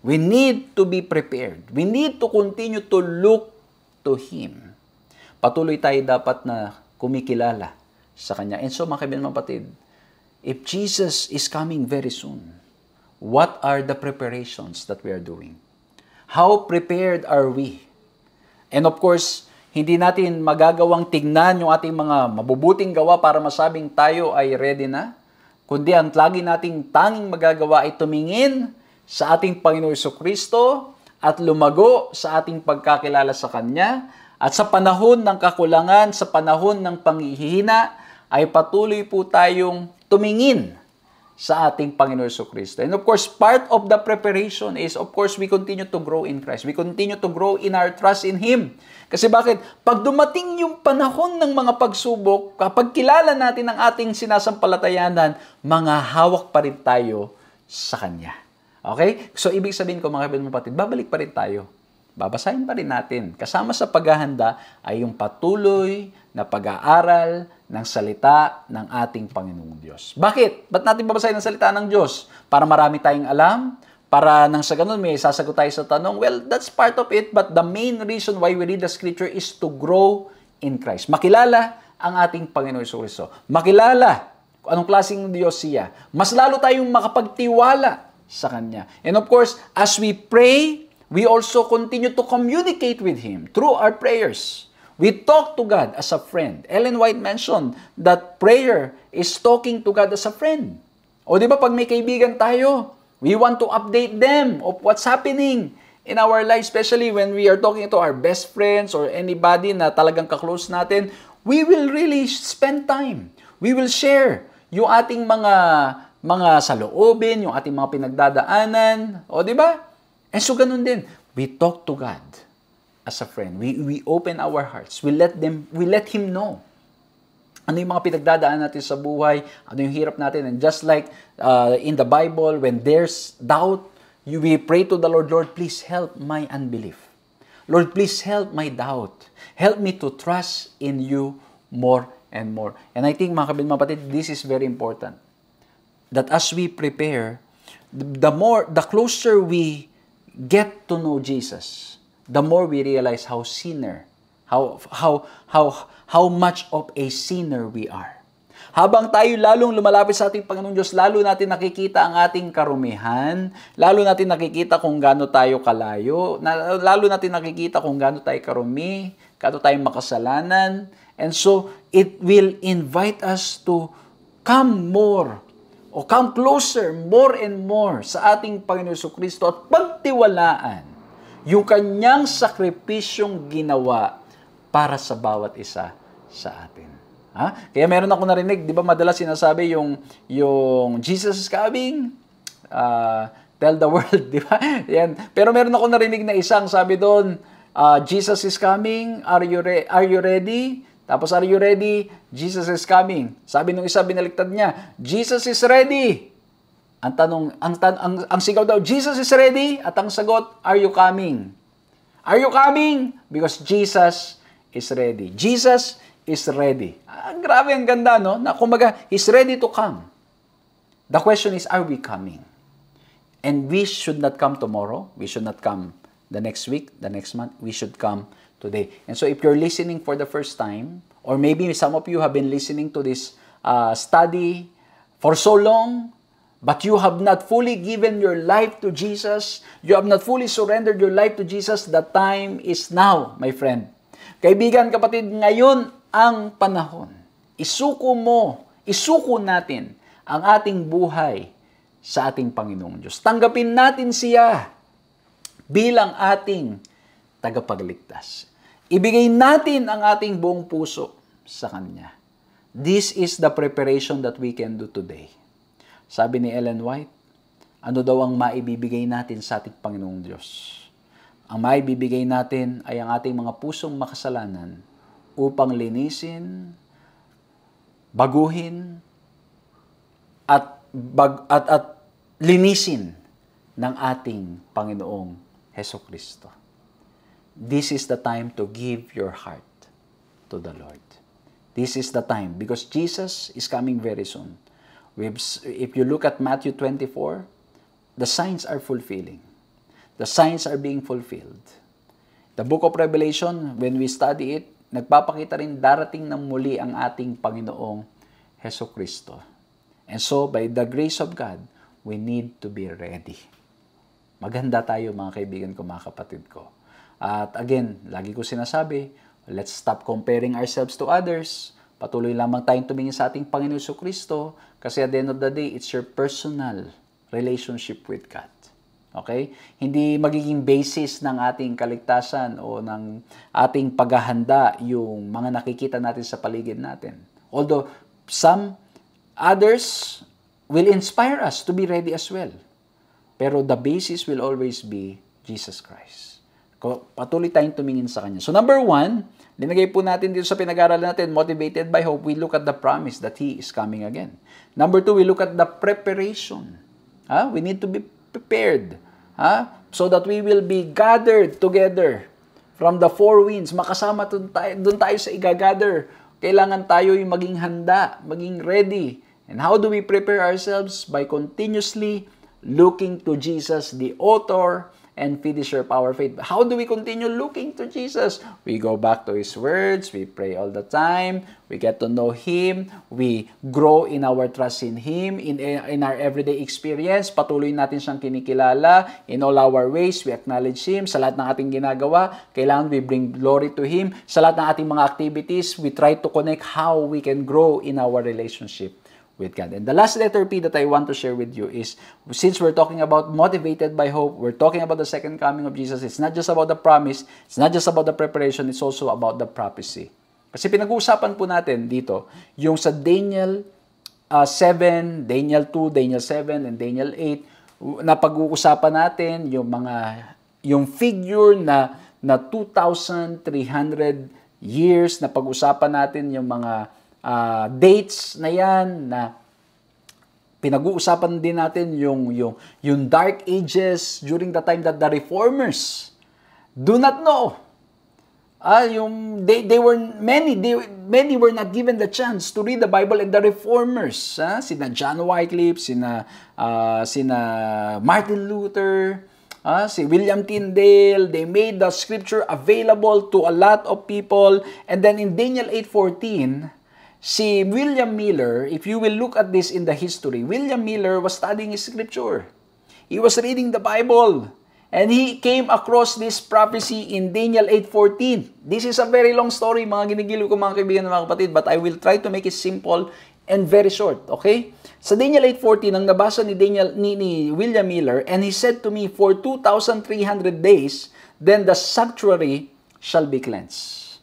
we need to be prepared. We need to continue to look to Him. Patuloy tayo dapat na kumikilala sa Kanya. And so, mga kaibigan, mga kapatid, if Jesus is coming very soon, what are the preparations that we are doing? How prepared are we? And of course, hindi natin magagawang tignan yung ating mga mabubuting gawa para masabing tayo ay ready na. Kundi ang lagi nating tanging magagawa ay tumingin sa ating Panginoon Jesucristo at lumago sa ating pagkakilala sa Kanya. At sa panahon ng kakulangan, sa panahon ng panghihina, ay patuloy po tayong tumingin sa ating Panginoon Jesucristo. And of course, part of the preparation is, of course, we continue to grow in Christ. We continue to grow in our trust in Him. Kasi bakit? Pag dumating yung panahon ng mga pagsubok, kapag kilala natin ang ating sinasampalatayanan, mga hawak pa rin tayo sa Kanya. Okay? So, ibig sabihin ko, mga kaibigan, mga kapatid, babalik pa rin tayo. Babasahin pa rin natin. Kasama sa paghahanda ay yung patuloy na pag-aaral ng salita ng ating Panginoong Diyos. Bakit? Ba't natin babasahin ang salita ng Diyos? Para marami tayong alam? Para nang sa ganun may sasagot tayo sa tanong? Well, that's part of it, but the main reason why we read the Scripture is to grow in Christ. Makilala ang ating Panginoon Jesucristo. Makilala kung anong klaseng Diyos siya. Mas lalo tayong makapagtiwala sa Kanya. And of course, as we pray, we also continue to communicate with Him through our prayers. We talk to God as a friend. Ellen White mentioned that prayer is talking to God as a friend. O di ba pag may kaibigan tayo, we want to update them of what's happening in our life, especially when we are talking to our best friends or anybody na talagang kaklose natin. We will really spend time. We will share yung ating mga saloobin, yung ating mga pinagdadaanan. O di ba? And so ganun din, we talk to God as a friend. We open our hearts. We let Him know ano yung mga pinagdadaan natin sa buhay, ano yung hirap natin. And just like in the Bible, when there's doubt, we pray to the Lord, Lord, please help my unbelief. Lord, please help my doubt. Help me to trust in You more and more. And I think, mga kapatid, this is very important. That as we prepare, the closer we get to know Jesus, the more we realize how much of a sinner we are. Habang tayo lalong lumalapit sa ating Panginoong Diyos, lalo natin nakikita ang ating karumihan, lalo natin nakikita kung gaano tayo kalayo, lalo natin nakikita kung gaano tayo karumi, gaano tayo makasalanan. And so, it will invite us to come more o come closer more and more sa ating Panginoon Kristo at pagtiwalaan yung kanyang sakripisyong ginawa para sa bawat isa sa atin. Ha? Kaya meron ako narinig, di ba madalas sinasabi yung Jesus is coming, tell the world, di ba? Yan. Pero meron ako narinig na isang sabi doon, Jesus is coming, are you ready? Tapos, are you ready? Jesus is coming. Sabi nung isa, binaliktad niya, Jesus is ready. Ang tanong, ang sigaw daw, Jesus is ready. At ang sagot, are you coming? Are you coming? Because Jesus is ready. Jesus is ready. Grabe, ang ganda, no? Na kumbaga, He's ready to come. The question is, are we coming? And we should not come tomorrow. We should not come the next week, the next month. We should come today. And so if you're listening for the first time, or maybe some of you have been listening to this study for so long, but you have not fully given your life to Jesus, you have not fully surrendered your life to Jesus, the time is now, my friend. Kaibigan, kapatid, ngayon ang panahon. Isuko natin ang ating buhay sa ating Panginoong Diyos. Tanggapin natin siya bilang ating tagapagligtas. Ibigay natin ang ating buong puso sa Kanya. This is the preparation that we can do today. Sabi ni Ellen White, ano daw ang maibibigay natin sa ating Panginoong Diyos? Ang maibibigay natin ay ang ating mga pusong makasalanan upang linisin, baguhin, at linisin ng ating Panginoong Hesukristo. This is the time to give your heart to the Lord. This is the time because Jesus is coming very soon. If you look at Matthew 24, the signs are fulfilling. The signs are being fulfilled. The book of Revelation, when we study it, nagpapakita rin darating ng muli ang ating Panginoong Hesukristo. And so, by the grace of God, we need to be ready. Maganda tayo mga kaibigan ko, mga kapatid ko. At again, lagi ko sinasabi, let's stop comparing ourselves to others. Patuloy lamang tayong tumingin sa ating Panginoon Jesucristo kasi at the end of the day, it's your personal relationship with God. Okay? Hindi magiging basis ng ating kaligtasan o ng ating paghahanda yung mga nakikita natin sa paligid natin. Although, some others will inspire us to be ready as well. Pero the basis will always be Jesus Christ. Patuloy tayong tumingin sa Kanya. So number 1, linagay po natin dito sa pinag-aralan natin, motivated by hope, we look at the promise that He is coming again. Number 2, we look at the preparation. We need to be prepared. So that we will be gathered together from the four winds. Makasama doon tayo sa i-gather. Kailangan tayo yung maging handa, maging ready. And how do we prepare ourselves? By continuously looking to Jesus, the author and finisher of our faith. How do we continue looking to Jesus? We go back to His words, we pray all the time, we get to know Him, we grow in our trust in Him, in our everyday experience, patuloy natin siyang kinikilala, in all our ways, we acknowledge Him, sa lahat ng ating ginagawa, kailangan we bring glory to Him, sa lahat ng ating mga activities, we try to connect how we can grow in our relationship with God. And the last letter P that I want to share with you is, since we're talking about motivated by hope, we're talking about the second coming of Jesus, it's not just about the promise, it's not just about the preparation, it's also about the prophecy. Kasi pinag-uusapan po natin dito, yung sa Daniel 7, Daniel 2, Daniel 7, and Daniel 8, na pag-uusapan natin yung figure na 2,300 years, na pag-usapan natin yung mga dates na yan, na pinag-uusapan din natin yung dark ages during the time that the reformers do not know. Many were not given the chance to read the Bible, and the reformers, sina John Wycliffe, sina Martin Luther, si William Tyndale, they made the scripture available to a lot of people. And then in Daniel 8:14, si William Miller, if you will look at this in the history, William Miller was studying scripture. He was reading the Bible. And he came across this prophecy in Daniel 8:14. This is a very long story, mga ginigiliw ko mga kaibigan mga kapatid, but I will try to make it simple and very short, okay? Sa Daniel 8:14, ang nabasa ni William Miller, and he said to me, for 2,300 days, then the sanctuary shall be cleansed.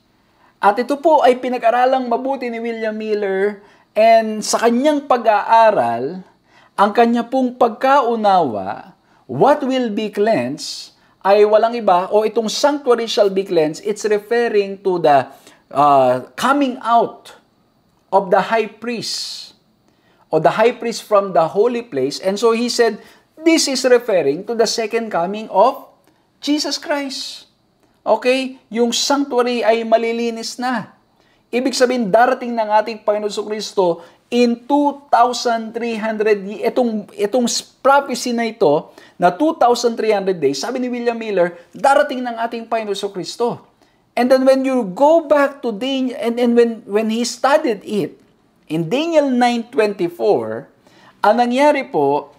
At ito po ay pinag-aralang mabuti ni William Miller, and sa kanyang pag-aaral, ang kanya pong pagkaunawa, what will be cleansed ay walang iba, o itong sanctuary shall be cleansed, it's referring to the coming out of the high priest, or the high priest from the holy place. And so he said, this is referring to the second coming of Jesus Christ. Okay? Yung sanctuary ay malilinis na. Ibig sabihin, darating ng ating Panginoon Kristo in 2,300, itong prophecy na ito, na 2,300 days, sabi ni William Miller, darating ng ating Panginoon Kristo. And then when you go back to Daniel, and when he studied it, in Daniel 9:24, ang nangyari po,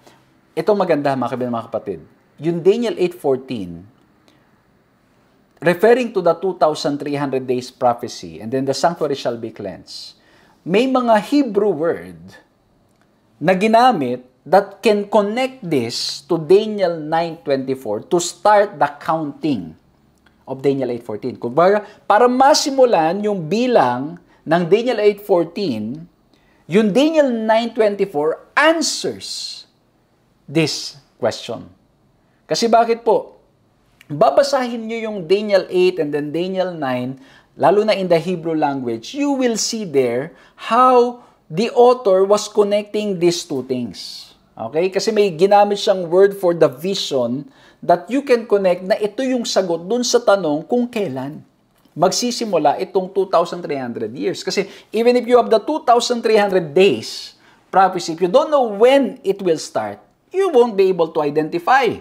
ito maganda mga kaibigan mga kapatid, yung Daniel 8:14, referring to the 2,300 days prophecy, and then the sanctuary shall be cleansed, may mga Hebrew word na ginamit that can connect this to Daniel 9:24 to start the counting of Daniel 8:14. Kumbaga, para masimulan yung bilang ng Daniel 8:14, yung Daniel 9:24 answers this question. Kasi bakit po? Babasahin nyo yung Daniel 8 and then Daniel 9, lalo na in the Hebrew language, you will see there how the author was connecting these two things. Okay? Kasi may ginamit siyang word for the vision that you can connect na ito yung sagot dun sa tanong kung kailan magsisimula itong 2,300 years. Kasi even if you have the 2,300 days prophecy, if you don't know when it will start, you won't be able to identify.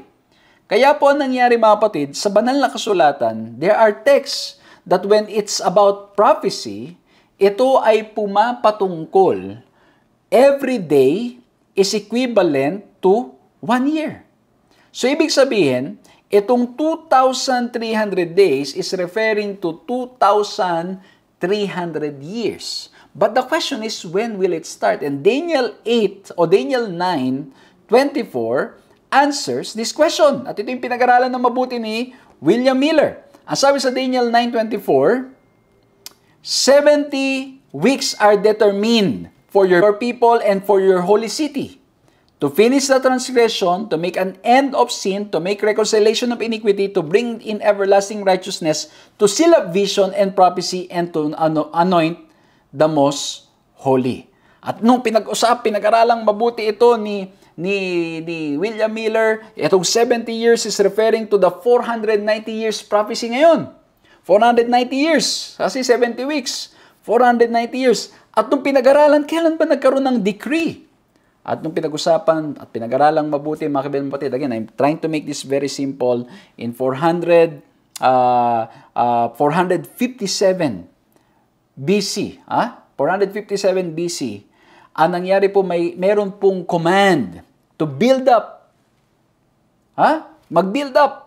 Kaya po ang nangyari mga kapatid, sa banal na kasulatan, there are texts that when it's about prophecy, ito ay pumapatungkol. Every day is equivalent to 1 year. So ibig sabihin, itong 2,300 days is referring to 2,300 years. But the question is, when will it start? And Daniel 8 o Daniel 9:24 answers this question. At ito yung pinag-aralan ng mabuti ni William Miller. Ang sabi sa Daniel 9:24, 70 weeks are determined for your people and for your holy city, to finish the transgression, to make an end of sin, to make reconciliation of iniquity, to bring in everlasting righteousness, to seal up vision and prophecy, and to anoint the most holy. At nung pinag-aralang mabuti ito ni William Miller, itong 70 years is referring to the 490 years prophecy ngayon. 490 years, kasi 70 weeks, 490 years. At nung pinag-aralan, kailan ba nagkaroon ng decree? At nung pinag-usapan at pinag-aralang mabuti, mga kaibigan kapatid, again, I'm trying to make this very simple, in 457 BC, 457 BC, ang nangyari po, meron pong command to build up. Mag-build up.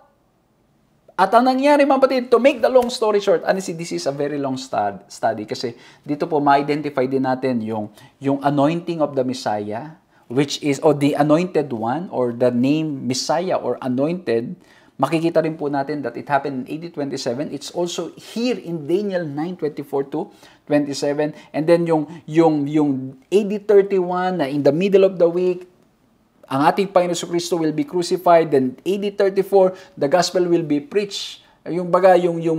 At ang nangyari mga kapatid, to make the long story short, honestly, this is a very long study kasi dito po ma-identify din natin yung anointing of the Messiah, which is, or the anointed one, or the name Messiah or anointed. Makikita rin po natin that it happened in AD 27. It's also here in Daniel 9:24 to 27. And then yung AD 31 na in the middle of the week, ang ating Panginoon Kristo will be crucified. Then AD 34, the gospel will be preached. Yung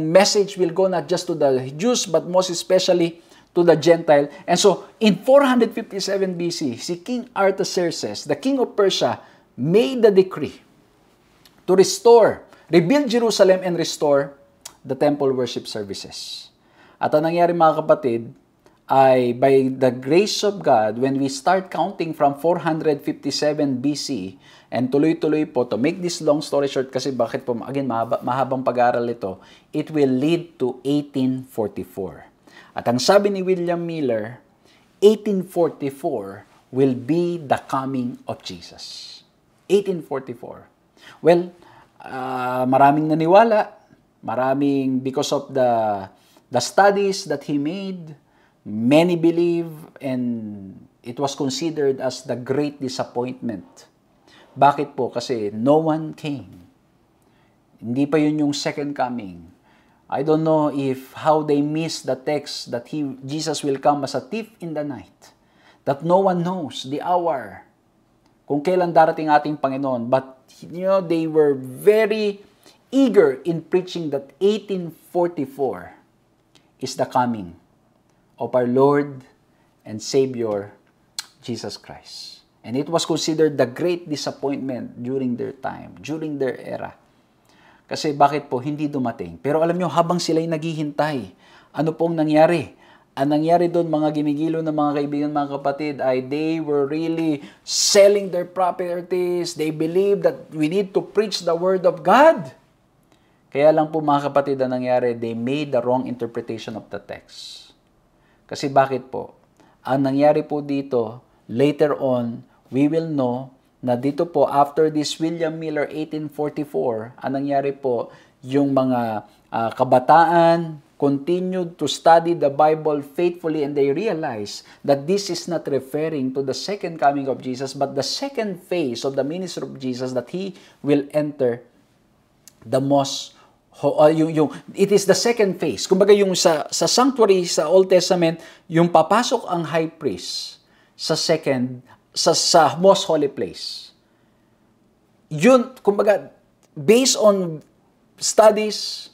message will go not just to the Jews, but most especially to the Gentile. And so, in 457 BC, si King Artaxerxes, the king of Persia, made the decree to rebuild Jerusalem and restore the temple worship services. At ang nangyari mga kapatid, ay by the grace of God, when we start counting from 457 BC, and tuloy-tuloy po, to make this long story short, kasi bakit po, again, mahabang pag-aaral ito, it will lead to 1844. At ang sabi ni William Miller, 1844 will be the coming of Jesus. 1844. Well, maraming naniwala, because of the studies that he made, many believe, and it was considered as the great disappointment. Bakit po? Kasi no one came. Hindi pa yun yung second coming. I don't know how they missed the text that Jesus will come as a thief in the night. That no one knows the hour kung kailan darating ating Panginoon. But, they were very eager in preaching that 1844 is the coming of our Lord and Savior, Jesus Christ. And it was considered the great disappointment during their time, during their era. Kasi bakit po hindi dumating? Pero alam nyo, habang sila'y naghihintay, ano pong nangyari? Ang nangyari doon, mga ginigilo ng mga kaibigan, mga kapatid, ay they were really selling their properties. They believed that we need to preach the Word of God. Kaya lang po mga kapatid, ang nangyari, they made the wrong interpretation of the text. Kasi bakit po? Ang nangyari po dito, later on, we will know na dito po, after this William Miller 1844, ang nangyari po, yung mga kabataan continued to study the Bible faithfully, and they realized that this is not referring to the second coming of Jesus, but the second phase of the ministry of Jesus, that He will enter the most, it is the second phase. Kumbaga yung sa sanctuary, sa Old Testament, yung papasok ang high priest sa most holy place. Yun, kumbaga, based on studies,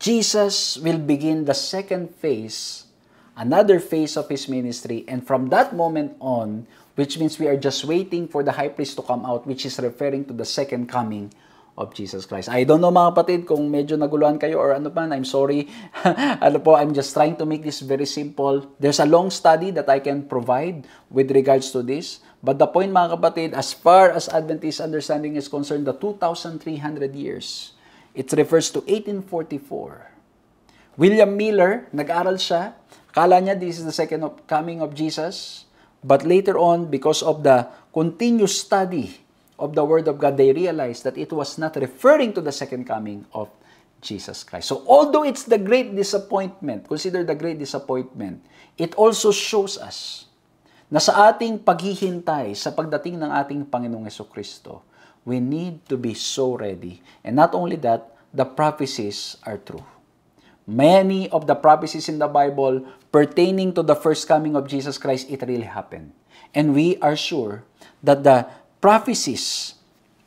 Jesus will begin the second phase, another phase of His ministry, and from that moment on, which means we are just waiting for the high priest to come out, which is referring to the second coming of Jesus Christ. I don't know mga kapatid kung medyo naguluhan kayo or ano man, I'm sorry. I'm just trying to make this very simple. There's a long study that I can provide with regards to this. But the point mga kapatid, as far as Adventist understanding is concerned, the 2,300 years, it refers to 1844. William Miller, nag-aral siya. Akala niya this is the second coming of Jesus. But later on, because of the continuous study of the Word of God, they realized that it was not referring to the second coming of Jesus Christ. So although it's the great disappointment, consider the great disappointment, it also shows us na sa ating paghihintay sa pagdating ng ating Panginoong Jesucristo, we need to be so ready. And not only that, the prophecies are true. Many of the prophecies in the Bible pertaining to the first coming of Jesus Christ, it really happened. And we are sure that the prophecies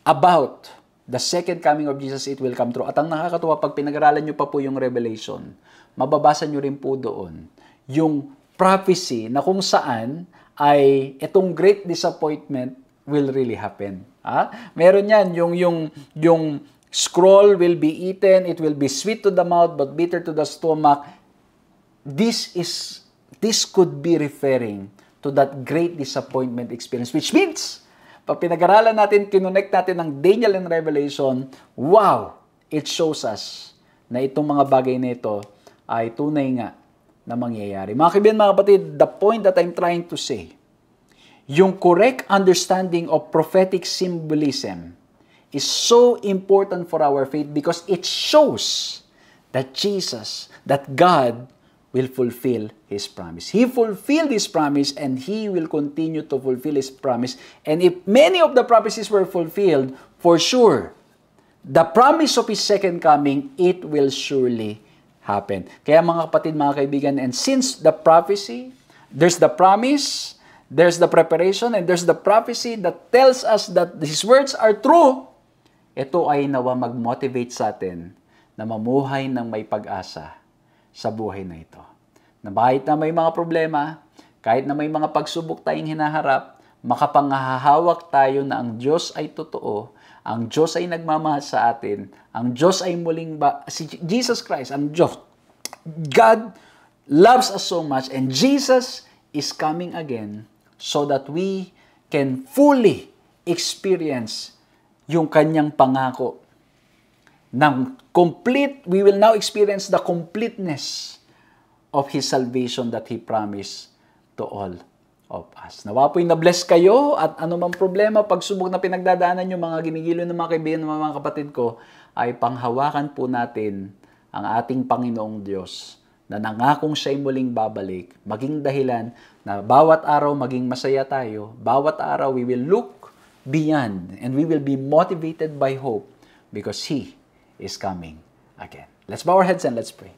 about the second coming of Jesus, it will come true. At ang nakakatuwa, pag pinag-aralan nyo pa po yung Revelation, mababasa nyo rin po doon yung prophecy na kung saan ay itong great disappointment will really happen. Meron yan, yung scroll will be eaten, it will be sweet to the mouth but bitter to the stomach. This could be referring to that great disappointment experience, which means pag pinag-aralan natin, kinonect natin ng Daniel and Revelation, wow! It shows us na itong mga bagay nito ay tunay nga na mangyayari. Mga kaibigan, mga kapatid, the point that I'm trying to say, yung correct understanding of prophetic symbolism is so important for our faith because it shows that God will fulfill His promise. He fulfilled His promise and He will continue to fulfill His promise. And if many of the prophecies were fulfilled, for sure, the promise of His second coming, it will surely happen. Kaya mga kapatid, mga kaibigan, and since the prophecy, there's the promise, there's the preparation, and there's the prophecy that tells us that His words are true, ito ay nawa mag-motivate sa atin na mamuhay ng may pag-asa sa buhay na ito. Na kahit na may mga problema, kahit na may mga pagsubok tayong hinaharap, makapangahahawak tayo na ang Diyos ay totoo, ang Diyos ay nagmamahal sa atin, ang Diyos ay si Jesus Christ, ang Diyos. God loves us so much and Jesus is coming again so that we can fully experience yung kanyang pangako we will now experience the completeness of His salvation that He promised to all of us. Nawa po'y na-bless kayo at anumang problema, pagsubok na pinagdadaanan nyo, mga ginigilo ng mga kaibigan, mga kapatid ko, ay panghawakan po natin ang ating Panginoong Diyos na nangakong siya'y muling babalik, maging dahilan na bawat araw maging masaya tayo, bawat araw we will look beyond and we will be motivated by hope because He is coming again. Let's bow our heads and let's pray.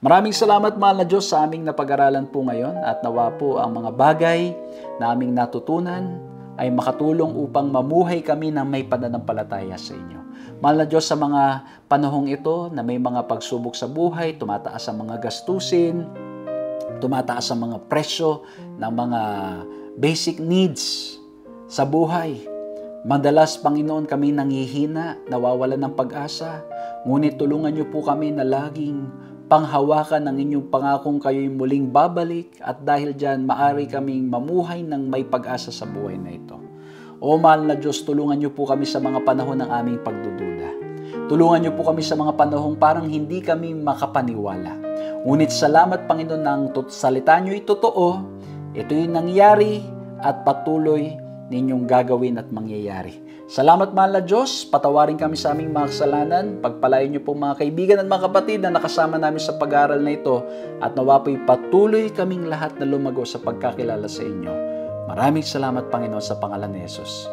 Maraming salamat, mahal na Diyos, sa aming napag-aralan po ngayon at nawa po ang mga bagay na aming natutunan ay makatulong upang mamuhay kami ng may pananampalataya sa inyo. Mahal na Diyos, sa mga panahong ito na may mga pagsubok sa buhay, tumataas ang mga gastusin, tumataas ang mga presyo ng mga basic needs sa buhay. Madalas, Panginoon, kami nanghihina, nawawalan ng pag-asa, ngunit tulungan niyo po kami na laging panghawakan ng inyong pangakong kayo'y muling babalik at dahil dyan, maari kaming mamuhay ng may pag-asa sa buhay na ito. O mahal na Diyos, tulungan niyo po kami sa mga panahon ng aming pagdududa. Tulungan niyo po kami sa mga panahong parang hindi kami makapaniwala. Ngunit salamat, Panginoon, ng salita niyo ay totoo, ito'y nangyari at patuloy ninyong gagawin at mangyayari. Salamat, mahal na Diyos, patawarin kami sa aming mga kasalanan, pagpalain niyo po mga kaibigan at mga kapatid na nakasama namin sa pag-aaral na ito at nawa po'y patuloy kaming lahat na lumago sa pagkakilala sa inyo. Maraming salamat, Panginoon, sa pangalan ni Jesus.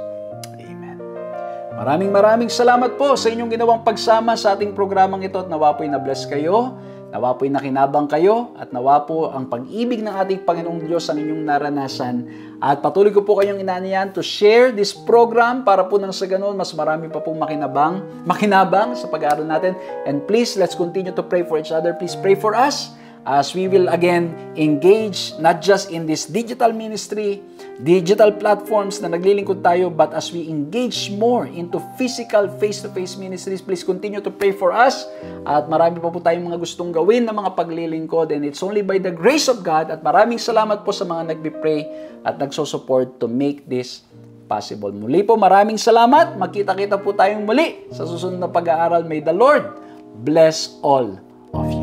Amen. Maraming salamat po sa inyong ginawang pagsama sa ating programang ito at nawa po'y na-bless kayo, nawa po'y nakinabang kayo, at nawa po ang pag-ibig ng ating Panginoong Diyos ang inyong naranasan. At patuloy ko po kayong inaanyahan to share this program para po nang sa ganun, mas marami pa pong makinabang sa pag-aaral natin. And please, let's continue to pray for each other. Please pray for us as we will again engage not just in this digital ministry, digital platforms na naglilingkod tayo, but as we engage more into physical face-to-face ministries, please continue to pray for us. At marami pa po tayong mga gustong gawin na mga paglilingkod, and it's only by the grace of God. At maraming salamat po sa mga nagbe-pray at nagsusupport to make this possible. Muli po, maraming salamat. Magkita-kita po tayong muli sa susunod na pag-aaral. May the Lord bless all of you.